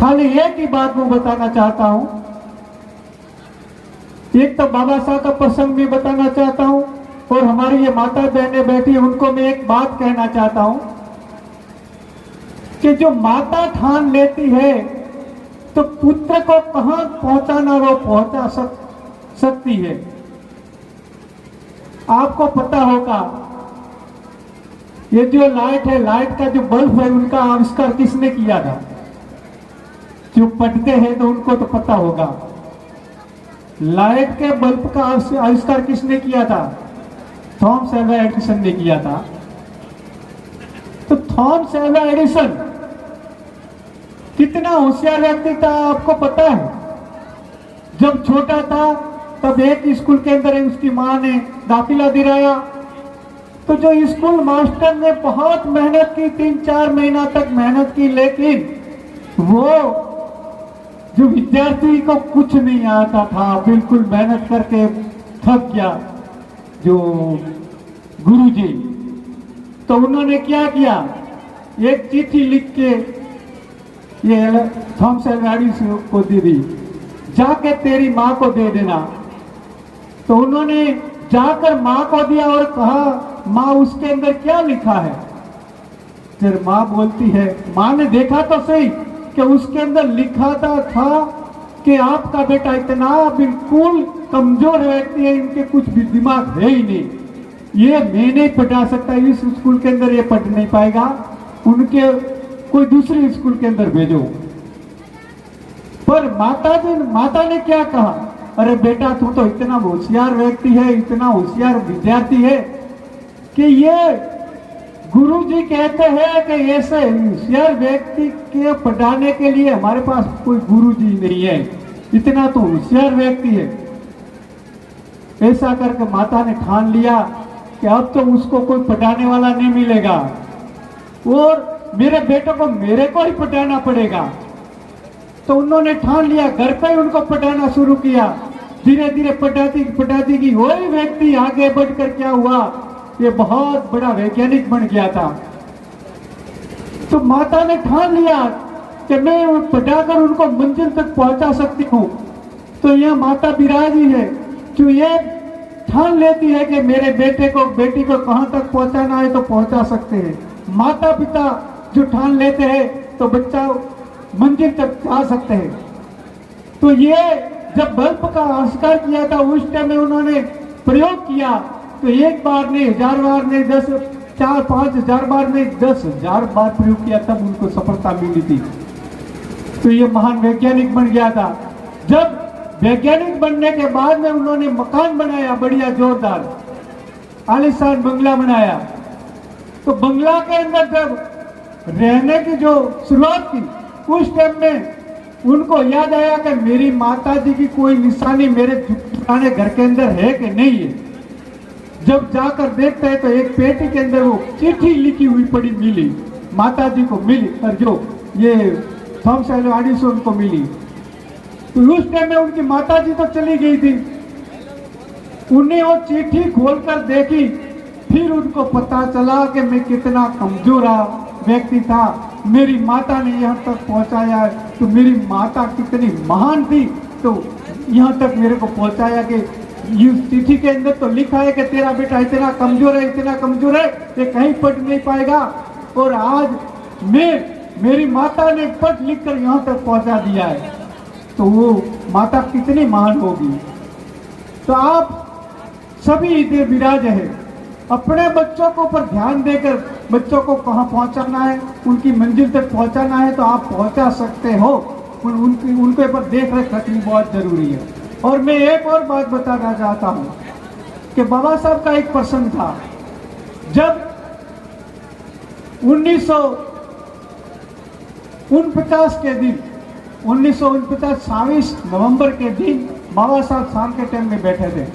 खाली एक ही बात मैं बताना चाहता हूं। एक तो बाबा साहब का प्रसंग भी बताना चाहता हूं और हमारी ये माता बहनें बैठी उनको मैं एक बात कहना चाहता हूं कि जो माता ठान लेती है तो पुत्र को कहां पहुंचाना वो पहुंचा सकती है। आपको पता होगा ये जो लाइट है, लाइट का जो बल्ब है, उनका आविष्कार किसने किया था? जो पढ़ते हैं तो उनको तो पता होगा। लाइट के बल्ब का आविष्कार किसने किया था? थॉमस एल्वा एडिसन ने किया था। तो थॉमस एल्वा एडिसन कितना होशियार व्यक्ति था आपको पता है? जब छोटा था तब एक स्कूल के अंदर उसकी मां ने दाखिला दिलाया, तो जो स्कूल मास्टर ने बहुत मेहनत की, 3-4 महीना तक मेहनत की, लेकिन वो जो विद्यार्थी को कुछ नहीं आता था, बिल्कुल मेहनत करके थक गया जो गुरुजी। तो उन्होंने क्या किया, एक चिट्ठी लिख के ये थॉमस एल्वा एडिसन को दे दी, जाके तेरी माँ को दे देना। तो उन्होंने जाकर माँ को दिया और कहा, माँ उसके अंदर क्या लिखा है? फिर माँ बोलती है, माँ ने देखा तो सही कि उसके अंदर लिखा था कि आपका बेटा इतना बिल्कुल कमजोर व्यक्ति है, इनके कुछ भी दिमाग है ही नहीं, ये मैं नहीं पढ़ा सकता, इस स्कूल के अंदर ये पढ़ नहीं पाएगा, उनके कोई दूसरे स्कूल के अंदर भेजो। पर माता ने क्या कहा, अरे बेटा तू तो इतना होशियार व्यक्ति है, इतना होशियार विद्यार्थी है कि ये गुरुजी कहते हैं कि ऐसे होशियार व्यक्ति के पढ़ाने के लिए हमारे पास कोई गुरुजी नहीं है, इतना तो होशियार व्यक्ति है। ऐसा करके माता ने ठान लिया कि अब तो उसको कोई पढ़ाने वाला नहीं मिलेगा और मेरे बेटे को मेरे को ही पढ़ाना पड़ेगा। तो उन्होंने ठान लिया, घर पे ही उनको पढ़ाना शुरू किया। धीरे धीरे पढ़ाती की वही व्यक्ति आगे बढ़कर क्या हुआ, ये बहुत बड़ा वैज्ञानिक बन गया था। तो माता ने ठान लिया कि मैं पढ़ाकर उनको मंजिल तक पहुंचा सकती हूँ। तो यह माता विराजी है जो ये ठान लेती है कि मेरे बेटे को बेटी को कहां तक पहुंचाना है तो पहुंचा सकते हैं। माता पिता जो ठान लेते हैं तो बच्चा मंजिल तक जा सकते हैं। तो ये जब बल्ब का आविष्कार किया था उस टाइम में उन्होंने प्रयोग किया, तो एक बार नहीं, 1000 बार नहीं, 4-5 बार नहीं, 10,000 बार प्रयोग किया, तब उनको सफलता मिली थी। तो ये महान वैज्ञानिक बन गया था। जब वैज्ञानिक बनने के बाद में उन्होंने मकान बनाया, बढ़िया जोरदार आलीशान बंगला बनाया। तो बंगला के अंदर जब रहने की जो शुरुआत की उस टाइम में उनको याद आया कि मेरी माता जी की कोई निशानी मेरे पुराने घर के अंदर है कि नहीं है। जब जाकर देखते हैं तो एक पेटी के अंदर वो चिट्ठी लिखी हुई पड़ी मिली, माता जी को मिली, और जो ये थॉमस एल्वा एडिसन को मिली। तो उस टाइम में उनकी माता जी तो चली गई थी, उन्हें वो चिट्ठी खोलकर देखी, फिर उनको पता चला कि मैं कितना कमजोर व्यक्ति था, मेरी माता ने यहाँ तक पहुँचाया। तो मेरी माता कितनी महान थी, तो यहाँ तक मेरे को पहुँचाया कि इस चिट्ठी के अंदर तो लिखा है कि तेरा बेटा इतना कमजोर है, इतना कमजोर है, ये कहीं पढ़ नहीं पाएगा। और आज मेरी माता ने पढ़ लिख कर यहाँ तक पहुँचा दिया है, तो वो माता कितनी महान होगी। तो आप सभी इधर विराज है, अपने बच्चों को पर ध्यान देकर बच्चों को कहाँ पहुंचाना है, उनकी मंजिल तक पहुंचाना है तो आप पहुंचा सकते हो। उनके पर देख रेख रखनी बहुत जरूरी है। और मैं एक और बात बताना चाहता हूं कि बाबा साहब का एक प्रसंग था। जब 1949 के दिन 1949 22 नवंबर के दिन बाबा साहब शाम के टाइम में बैठे थे।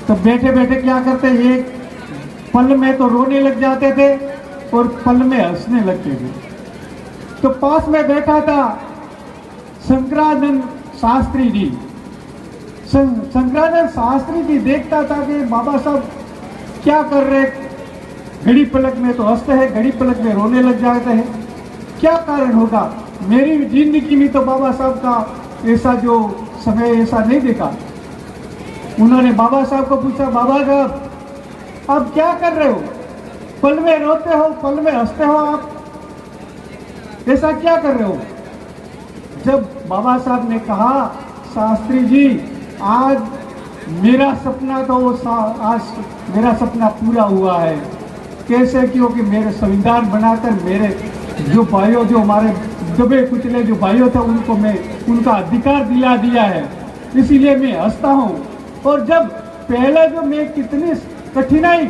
तो बैठे बैठे क्या करते, एक पल में तो रोने लग जाते थे और पल में हंसने लगते थे। तो पास में बैठा था शंकरानंद शास्त्री जी। शंकरानंद शास्त्री जी देखता था कि बाबा साहब क्या कर रहे, घड़ी पलक में तो हंसते हैं, घड़ी पलक में रोने लग जाते हैं, क्या कारण होगा। मेरी जिंदगी में तो बाबा साहब का ऐसा जो समय ऐसा नहीं देखा। उन्होंने बाबा साहब को पूछा, बाबा साहब आप क्या कर रहे हो? पल में रोते हो, पल में हंसते हो, आप ऐसा क्या कर रहे हो? जब बाबा साहब ने कहा, शास्त्री जी आज मेरा सपना तो आज मेरा सपना पूरा हुआ है। कैसे? क्योंकि मेरे संविधान बनाकर मेरे जो भाइयों, जो हमारे दबे कुचले जो भाइयों थे, उनको मैं उनका अधिकार दिला दिया है, इसीलिए मैं हंसता हूँ। और जब पहले जो मैं कितनी कठिनाई,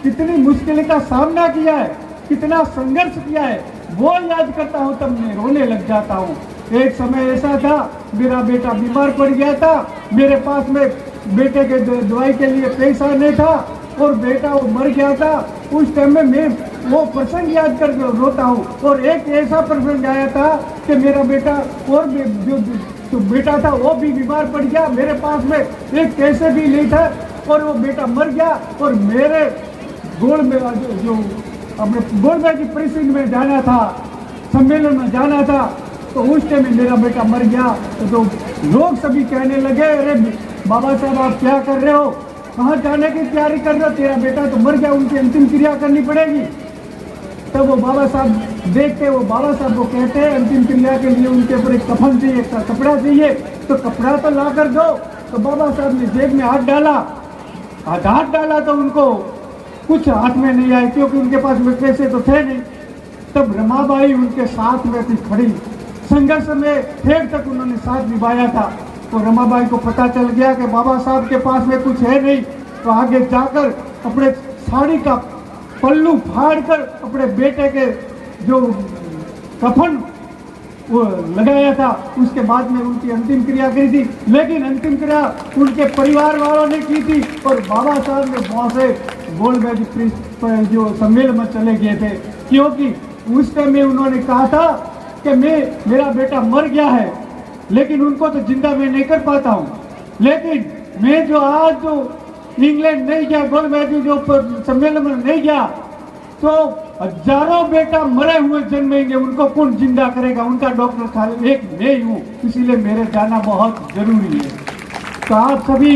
कितनी मुश्किल का सामना किया है, कितना संघर्ष किया है, वो याद करता हूँ तब मैं रोने लग जाता हूँ। एक समय ऐसा था, मेरा बेटा बीमार पड़ गया था, मेरे पास में बेटे के दवाई के लिए पैसा नहीं था और बेटा वो मर गया था। उस टाइम में मैं वो प्रसंग याद कर रोता हूँ। और एक ऐसा प्रसंग आया था कि मेरा बेटा और जो बेटा था वो भी बीमार पड़ गया, मेरे पास में एक पैसे भी नहीं था और वो बेटा मर गया। और मेरे गोल में जो अपने गोलबाजी परिषद में जाना था, सम्मेलन में जाना था, तो उस टाइम में मेरा बेटा मर गया। तो लोग सभी कहने लगे, अरे बाबा साहब आप क्या कर रहे हो, कहाँ जाने की तैयारी कर रहे हो, तेरा बेटा तो मर गया, उनकी अंतिम क्रिया करनी पड़ेगी। तब वो बाबा साहब देखते, वो बाबा साहब को कहते हैं अंतिम क्रिया के लिए उनके ऊपर एक कफन चाहिए, कपड़ा चाहिए, तो कपड़ा तो ला कर दो। तो बाबा साहब ने जेब में हाथ डाला तो उनको कुछ हाथ में नहीं आए, क्योंकि उनके पास में पैसे तो थे नहीं। तब रमाबाई उनके साथ में थी खड़ी, संघर्ष में ठेर तक उन्होंने साथ निभाया था। तो रमाबाई को पता चल गया कि बाबा साहब के पास में कुछ है नहीं, तो आगे जाकर अपने साड़ी का पल्लू फाड़कर अपने बेटे के जो कफन वो लगाया था, उसके बाद में उनकी अंतिम क्रिया करी थी। लेकिन अंतिम क्रिया उनके परिवार वालों ने की थी और बाबा साहब ने वहाँ से गोलबाजी जो सम्मेलन में चले गए थे, क्योंकि उस टाइम में उन्होंने कहा था कि मेरा बेटा मर गया है, लेकिन उनको तो जिंदा मैं नहीं कर पाता हूँ। लेकिन मैं जो आज जो इंग्लैंड नहीं गया, गोलबाजी जो सम्मेलन में नहीं गया, तो हजारों बेटा मरे हुए जन्मेंगे, उनको कौन जिंदा करेगा? उनका डॉक्टर खाली एक मैं हूँ, इसीलिए मेरे जाना बहुत जरूरी है। तो आप सभी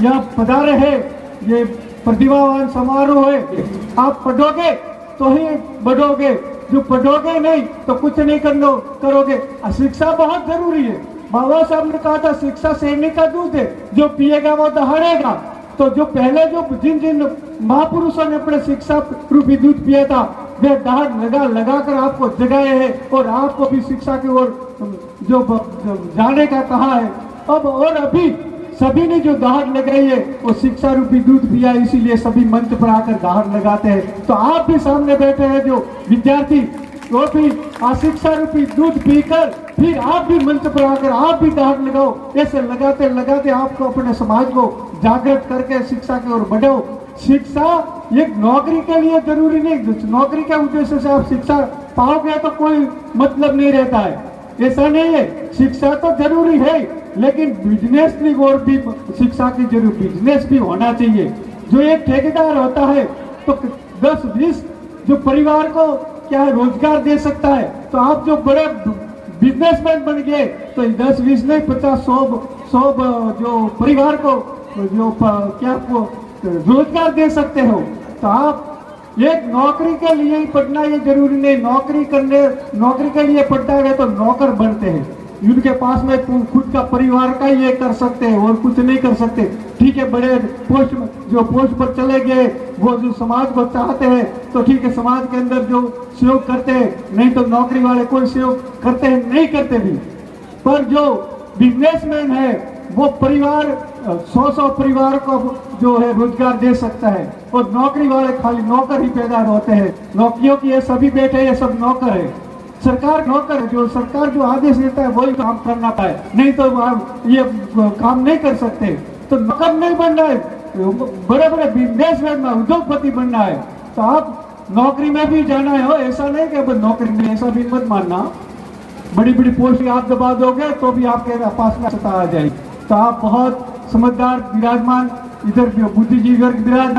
यहाँ पधारे हैं, ये प्रतिभावान समारोह है। आप पढ़ोगे तो ही बढ़ोगे, जो पढ़ोगे नहीं तो कुछ नहीं करोगे। शिक्षा बहुत जरूरी है। बाबा साहब ने कहा था शिक्षा शेरनी का दूध है, जो पिएगा वो दहाड़ेगा। तो जो पहले जो जिन महापुरुषों ने अपने शिक्षा रूपी दूध पिया था, वे दहाड़ लगा कर आपको जगाए हैं और आपको भी शिक्षा की ओर जो जाने का कहा है। अब और अभी सभी ने जो दहाड़ लगाई है वो शिक्षा रूपी दूध पिया, इसीलिए सभी मंच पर आकर दहाड़ लगाते हैं। तो आप भी सामने बैठे हैं जो विद्यार्थी, वो भी शिक्षा रूपी दूध पीकर फिर आप भी मंच पर आकर आप भी दहाड़ लगाओ। ऐसे लगाते लगाते आपको अपने समाज को जागृत करके शिक्षा की ओर बढ़ो। शिक्षा एक नौकरी के लिए जरूरी नहीं, नौकरी के उद्देश्य से आप शिक्षा पाओगे तो कोई मतलब नहीं रहता है, ऐसा नहीं है। शिक्षा तो जरूरी है, लेकिन बिजनेस की ओर भी शिक्षा की जरूर, बिजनेस भी होना चाहिए। जो एक ठेकेदार होता है तो 10-20 जो परिवार को क्या है रोजगार दे सकता है, तो आप जो बड़े बिजनेसमैन बन गए तो 10-20 नहीं 50-100 जो परिवार को जो क्या को रोजगार दे सकते हो। तो आप एक नौकरी के लिए ही पढ़ना ये जरूरी नहीं, नौकरी के लिए पढ़ता है तो नौकर बनते हैं, उनके पास में खुद का परिवार का ये कर सकते हैं और कुछ नहीं कर सकते। ठीक है, बड़े पोस्ट पर चले गए, वो जो समाज को चाहते हैं तो ठीक है, समाज के अंदर जो सहयोग करते हैं, नहीं तो नौकरी वाले कोई सहयोग करते हैं, नहीं करते भी। पर जो बिजनेसमैन है वो परिवार 100 परिवार को जो है रोजगार दे सकता है, और नौकरी वाले खाली नौकर ही पैदा होते हैं। नौकरियों की ये सभी बैठे, ये सब नौकर है। सरकार नौकर है, जो सरकार जो आदेश देता है वही काम करना पाए, नहीं तो आप ये काम नहीं कर सकते। तो नौकर नहीं बनना है, बड़े बड़े बिजनेसमैन उद्योगपति बनना है। तो आप नौकरी में भी जाना है, हो ऐसा नहीं कि नौकरी में, ऐसा भी मत मानना। बड़ी बड़ी पोस्ट आप दबा दोगे तो भी आपके पास में सत्ता आ जाएगी। तो आप बहुत समझदार विराजमान, इधर बुद्धिजीवी वर्ग विराजमान।